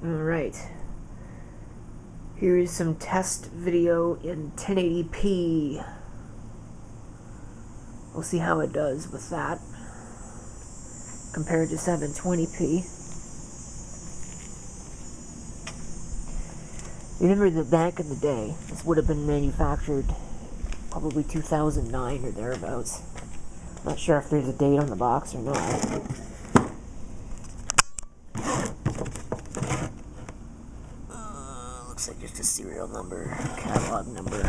Alright. Here is some test video in 1080p. We'll see how it does with that compared to 720p. Remember that back in the day, this would have been manufactured probably 2009 or thereabouts. Not sure if there's a date on the box or not. Looks like just a serial number, catalog number.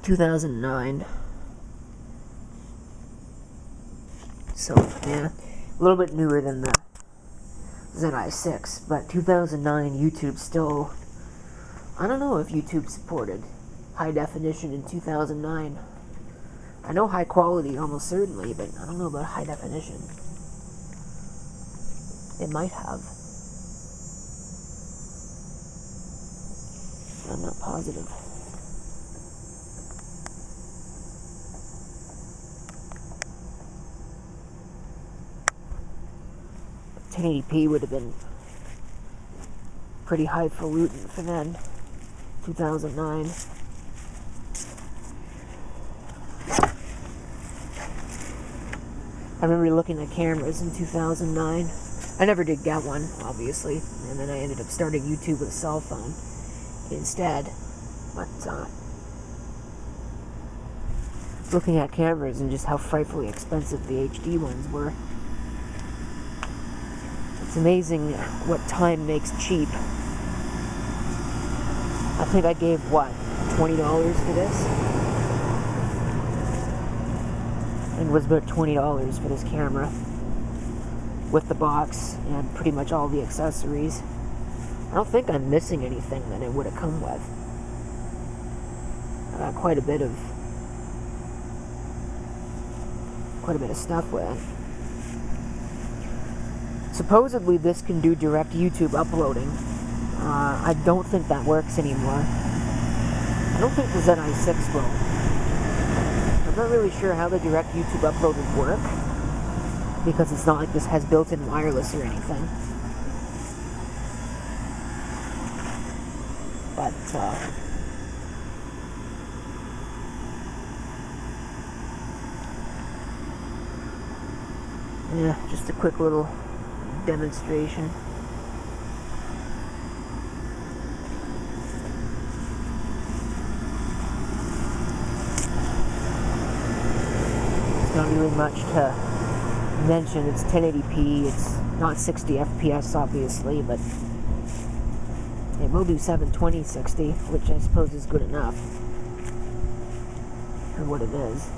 2009. So, yeah, a little bit newer than the Zi8, but 2009 YouTube still, I don't know if YouTube supported high definition in 2009. I know high quality almost certainly, but I don't know about high definition. It might have. I'm not positive. .1080p would have been pretty highfalutin for then, 2009. I remember looking at cameras in 2009. I never did get one, obviously, and then I ended up starting YouTube with a cell phone instead. But looking at cameras and just how frightfully expensive the HD ones were. It's amazing what time makes cheap. I think I gave, what, $20 for this? And it was about $20 for this camera. With the box and pretty much all the accessories. I don't think I'm missing anything that it would have come with. I got quite a bit of stuff with it. Supposedly this can do direct YouTube uploading. I don't think that works anymore. I don't think the Zi8 will. I'm not really sure how the direct YouTube upload would work, because it's not like this has built-in wireless or anything. But, yeah, just a quick little demonstration. There's not really much to mention. It's 1080p, it's not 60 FPS obviously, but it will do 720 60, which I suppose is good enough for what it is.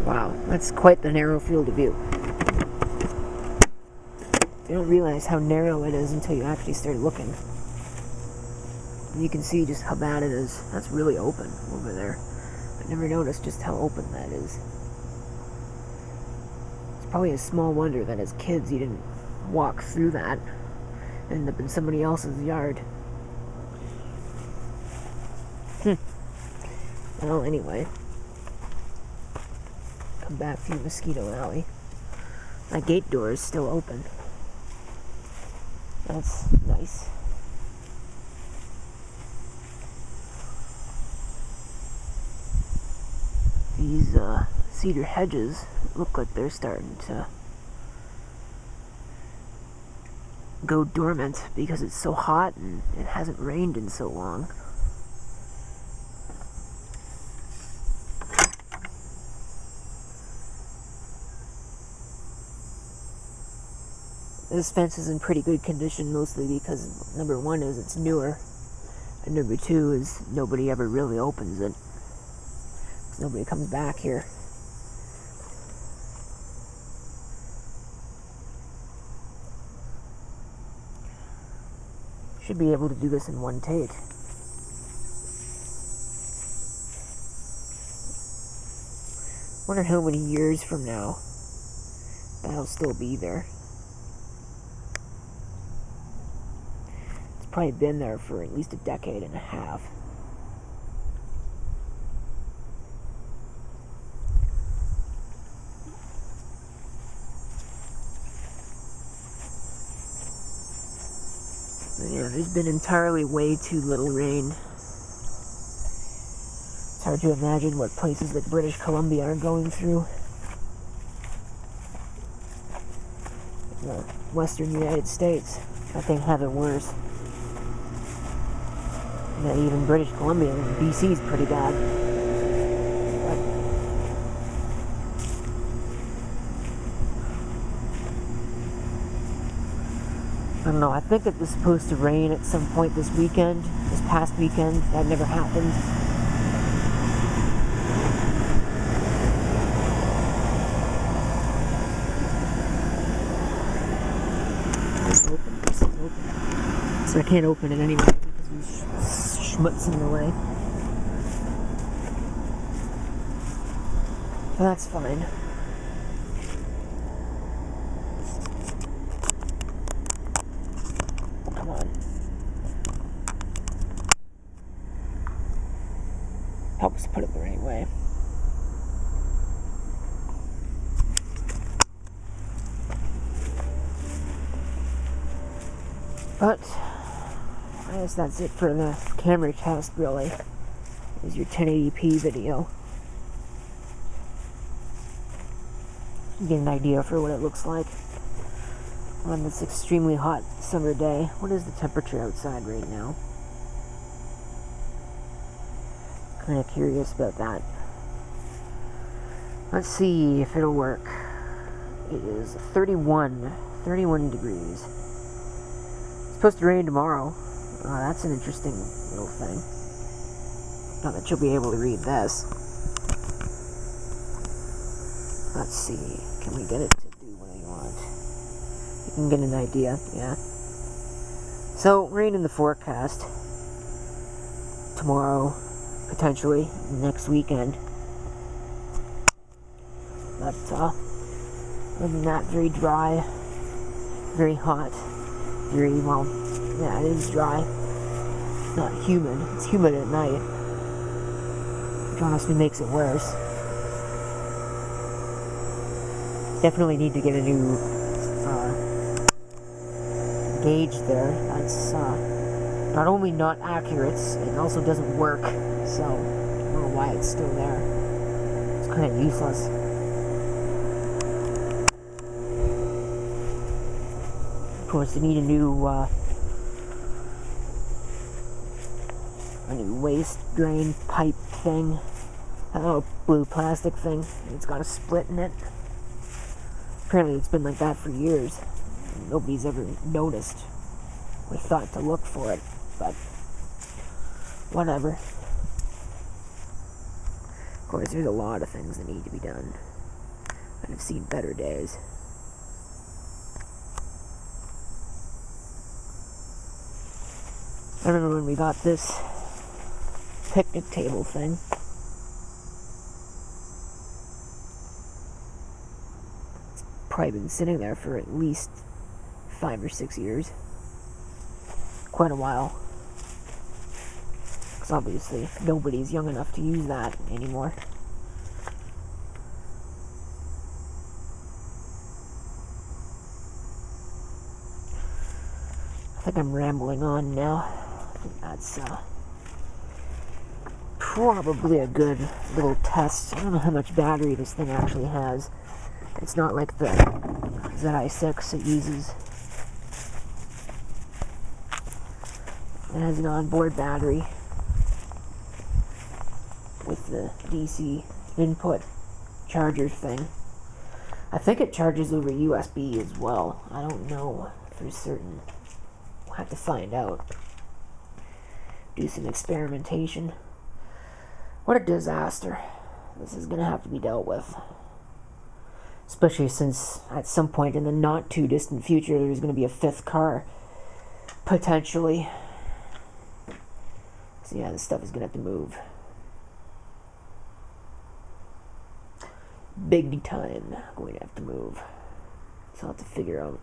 Wow, that's quite the narrow field of view. You don't realize how narrow it is until you actually start looking. You can see just how bad it is. That's really open over there. I never noticed just how open that is. It's probably a small wonder that as kids you didn't walk through that and end up in somebody else's yard. Well, anyway. Come back through Mosquito Alley. My gate door is still open. That's nice. These cedar hedges look like they're starting to go dormant because it's so hot and it hasn't rained in so long. This fence is in pretty good condition, mostly because number one is it's newer, and number two is nobody ever really opens it, because nobody comes back here. Should be able to do this in one take. Wonder how many years from now That'll still be there. It's probably been there for at least a decade and a half. But yeah, there's been entirely way too little rain. It's hard to imagine what places like British Columbia are going through. The western United States, I think, have it worse. Yeah, even British Columbia, BC is pretty bad. But I don't know, I think it was supposed to rain at some point this weekend, this past weekend. That never happened. So I can't open it anyway because there's schmutz in the way. But that's fine. Come on. Help us put it the right way. But I guess that's it for the camera test, really. Is your 1080p video. You get an idea for what it looks like on this extremely hot summer day. What is the temperature outside right now? Kind of curious about that. Let's see if it'll work. It is 31 degrees. It's supposed to rain tomorrow. That's an interesting little thing. Not that you'll be able to read this. Let's see. Can we get it to do what I want? You can get an idea, yeah. So, rain in the forecast. Tomorrow, potentially, next weekend. But, other than that, very dry, very hot, very, well, yeah, it is dry. Not humid. It's humid at night, which honestly makes it worse. Definitely need to get a new gauge there. That's not only not accurate, it also doesn't work. So I don't know why it's still there. It's kind of useless. Of course, you need a new waste drain pipe thing. I don't know, blue plastic thing. It's got a split in it. Apparently it's been like that for years. Nobody's ever noticed or thought to look for it, but whatever. Of course, there's a lot of things that need to be done. I've seen better days. I remember when we got this picnic table thing. It's probably been sitting there for at least 5 or 6 years. Quite a while. Because obviously nobody's young enough to use that anymore. I think I'm rambling on now. I think that's probably a good little test. I don't know how much battery this thing actually has. It's not like the Zi8 it uses. It has an onboard battery with the DC input charger thing. I think it charges over USB as well. I don't know for certain. We'll have to find out. Do some experimentation. What a disaster. This is gonna have to be dealt with. Especially since at some point in the not too distant future there's gonna be a 5th car. Potentially. So yeah, this stuff is gonna have to move. Big time going to have to move. So I'll have to figure out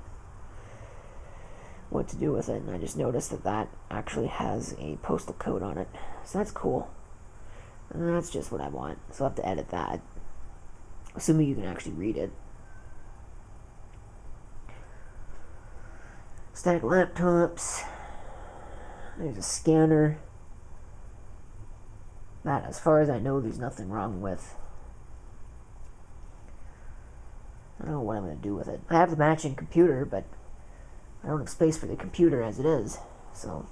what to do with it. And I just noticed that that actually has a postal code on it. So that's cool. And that's just what I want. So I'll have to edit that. Assuming you can actually read it. Static laptops. There's a scanner. That, as far as I know, there's nothing wrong with. I don't know what I'm going to do with it. I have the matching computer, but I don't have space for the computer as it is. So,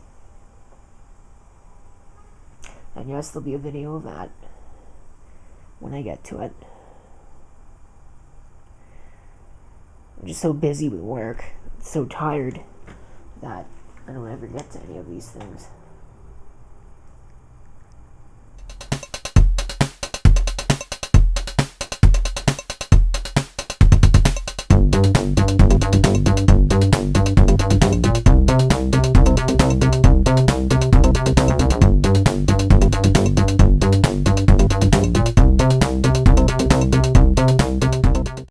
and yes, there'll be a video of that when I get to it. I'm just so busy with work, so tired, that I don't ever get to any of these things.